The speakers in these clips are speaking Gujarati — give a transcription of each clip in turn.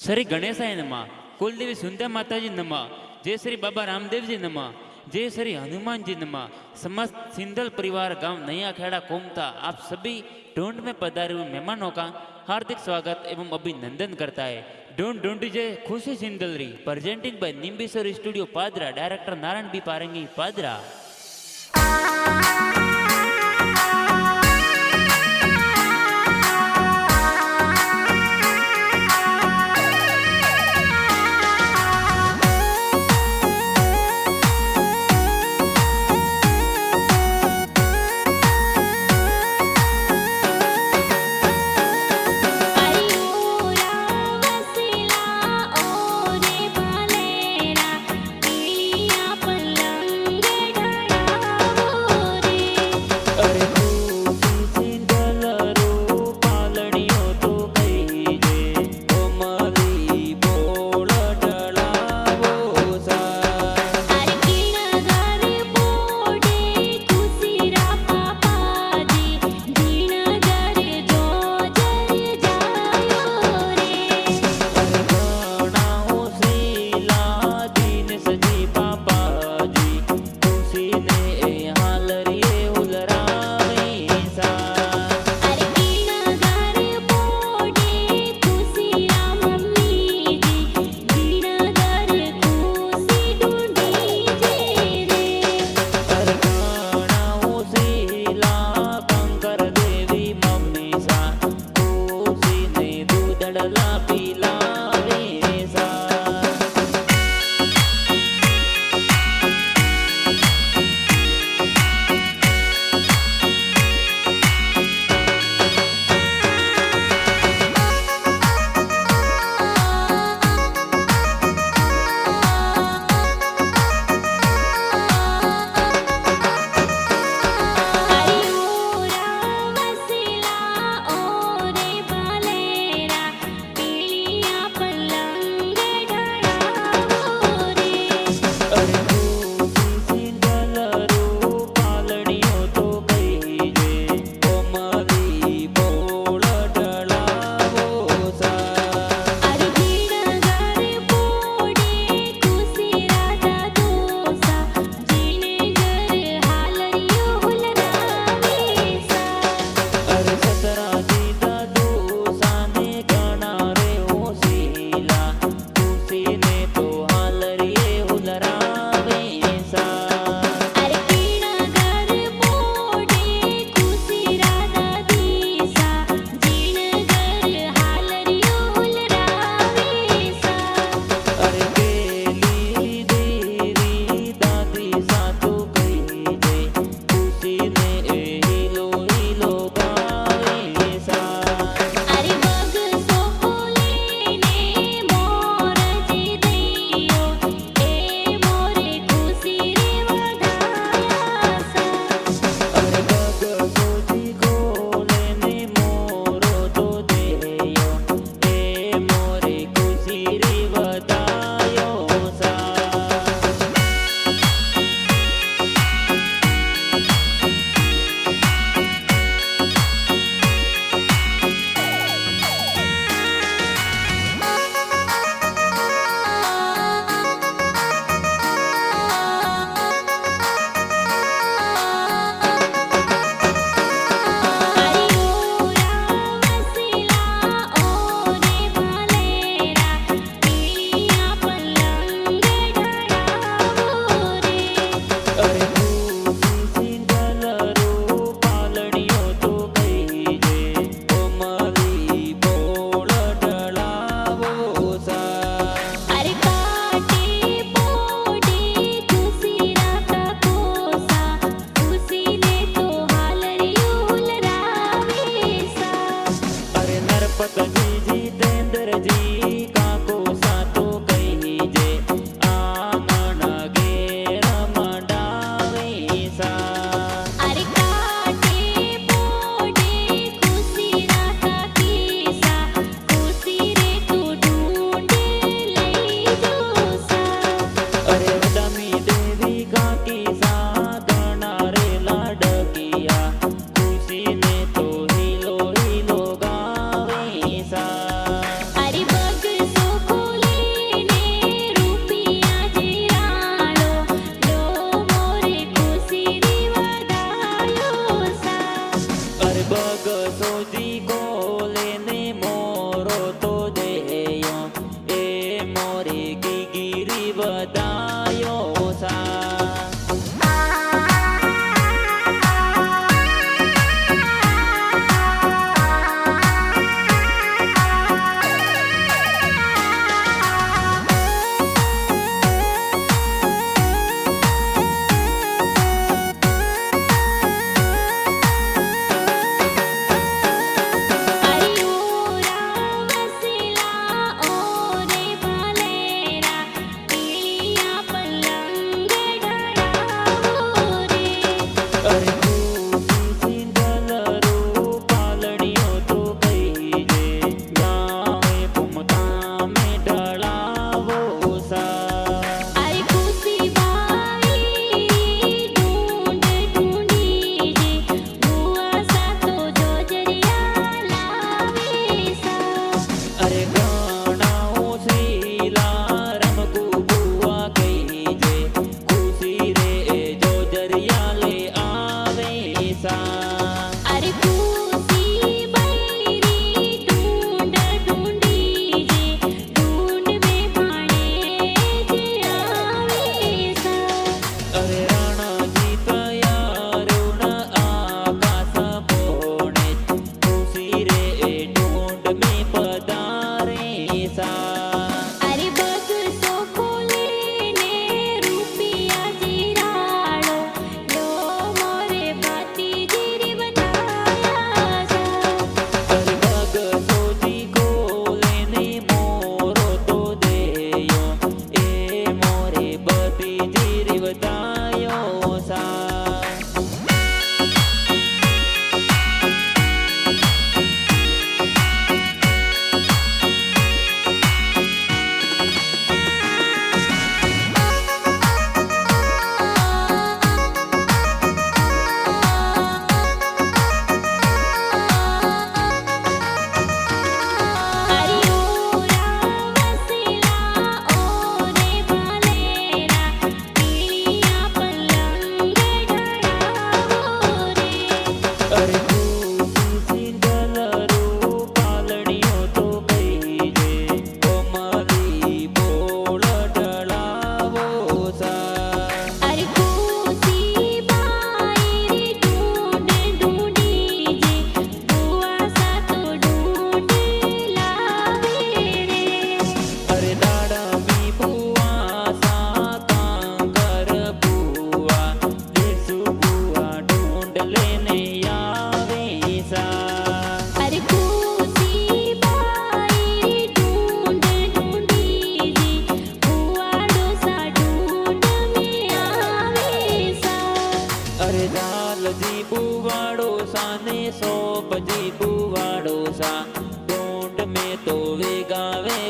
श्री गणेशाय नमः, कुलदेवी सुंदर माता जी नमः, जय श्री बाबा रामदेव जी नमः, जय श्री हनुमान जी नमः। समस्त सिंदल परिवार गांव नया खेड़ा कोमता आप सभी ढूंढ में पधारे हुए मेहमानों का हार्दिक स्वागत एवं अभिनंदन करता है। ढूंढ ढूंढिजे खुशी सिंदलरी presenting by Nimbeshwar studio Padra, director Narayan B Parangi Padra.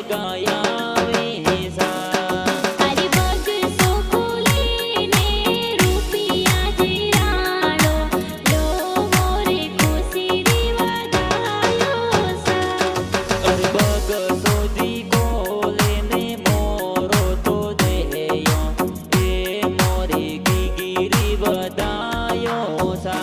ગાયા વેસા અરે પગ સોકુલે ને રૂપિયા જીરાણો લો મોરે ખુશી રી વધાયો સા અરે બગ સોજી કોલે ને મોરો તો દેયો એ મોરે ગીગીરી વધાયો સા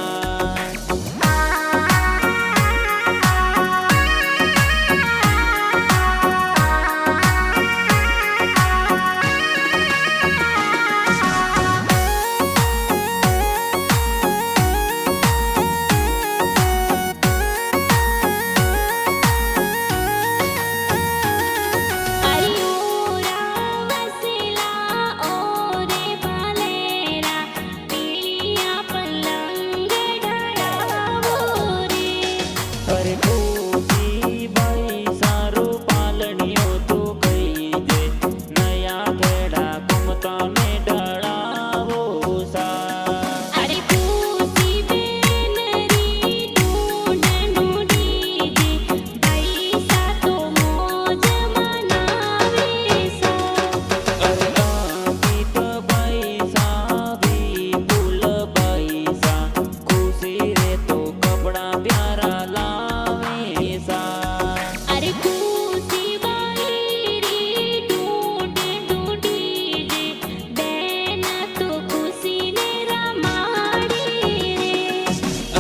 અરે ઓરા વસેલા ઓરે ભાલેરા પીળિયા પલંગ ઢળાવો રે અરે ખુશી ભાઈ સારું પાલણીઓ તો કહી દે નયા ખેડા કુમતા ને ઢળાવો સા અરે ખુશી બેન રી ઢૂંઢનું ડીજે પૈસા તો મોજ મનાવે સા અરે ગીત પૈસા વિપુલ પૈસા ખુશી રે તો કપડા પ્યારા લાવે સા અરે ખુશી બાઈ રી ઢૂંઢનું ડીજે બેન તો ખુશીને રમાડી રે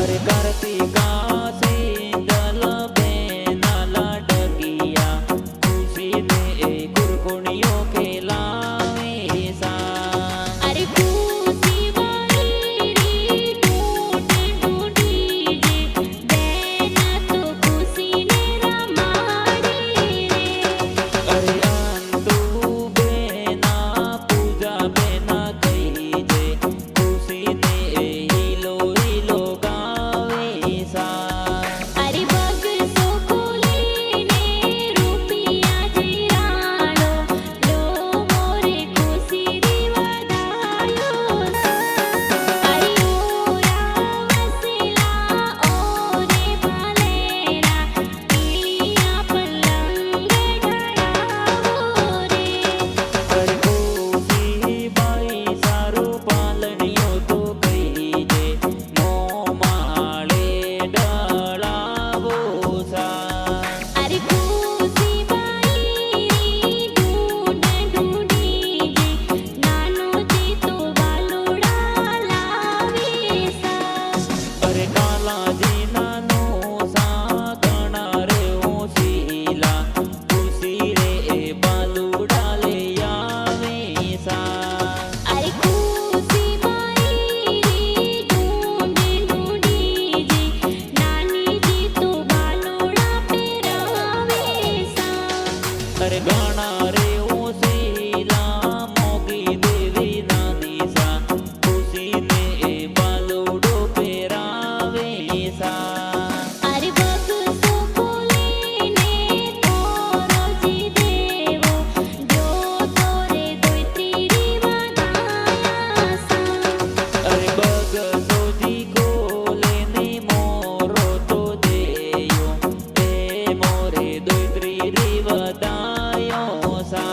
અરે કાર્તિકા સિંદલ બેના લાડકિયા ખુશીને એ કુરકુણીઓ ખેલાવે સા અરે ખુશી બાઈ રી ઢૂંઢનું ડીજે બેન તો ખુશીને રમાડી રે અરે અંતુ બેના પૂજા બેના કહી દે ખુશીને એ હીલો હીલો ગાવે સા અરે પગ સોકુલે ને રૂપિયા જીરાણો લો મોરે ખુશી રી વધાયો સા અરે ઓરા વસેલા ઓરે ભાલેરા પીળિયા પલંગ ઢળાવો રે અરે ખુશી ભાઈ સારું પાલણીઓ તો કહી દે મો માળે ઢળાવો સા અરે ખુશી બાઈ રી ઢૂંઢનું ડીજે નાનો જીતો બાલુડા લાવે સા અરે કાલાજી નાનો સા ગણા રે ઓશીલા ખુશી રે એ બાલુડા લે આવે સા અરે ખુશી બાઈ રી ઢૂંઢનું ડીજે નાની જીતો બાલુડા પહેરાવે સા અરે ગણા રે ઓશીલા મોગી દેવી નાની સા ખુશીને એ બાલુડો પહેરાવે સા અરે પગ સોકુલે ને તોરોજી દેવો જો તોરે દોયત્રી રી વધાયા સા અરે બગ સોજી કોલે ને મોરો તો દેયો એ મોરે દોયત્રી રી વધાયો સા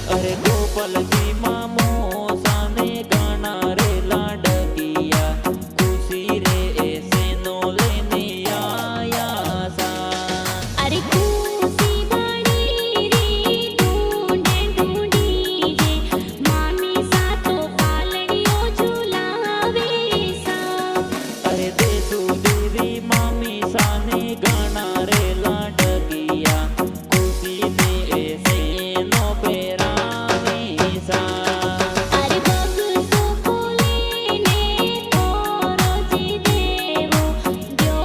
અરે ગોપાલજી મામો સાને ગાણા રે લાડકિયા ખુશી રે એસેનો લેને આયા સા અરે ખુશી વાળી રે ઢૂંઢે ઢૂંઢી જે મામી સાતો પાલણીઓ ઝુલાવે સા અરે દેસુ દેવી મામી સાને ગાણા રે લાડકિયા ખુશી ને એસેનો પેરાવે સા અરે બગસો ખોલીને તોરોજી દેવો જો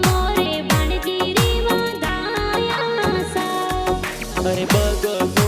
મોરે બાણગીરી વાગાયા સા અરે બગસો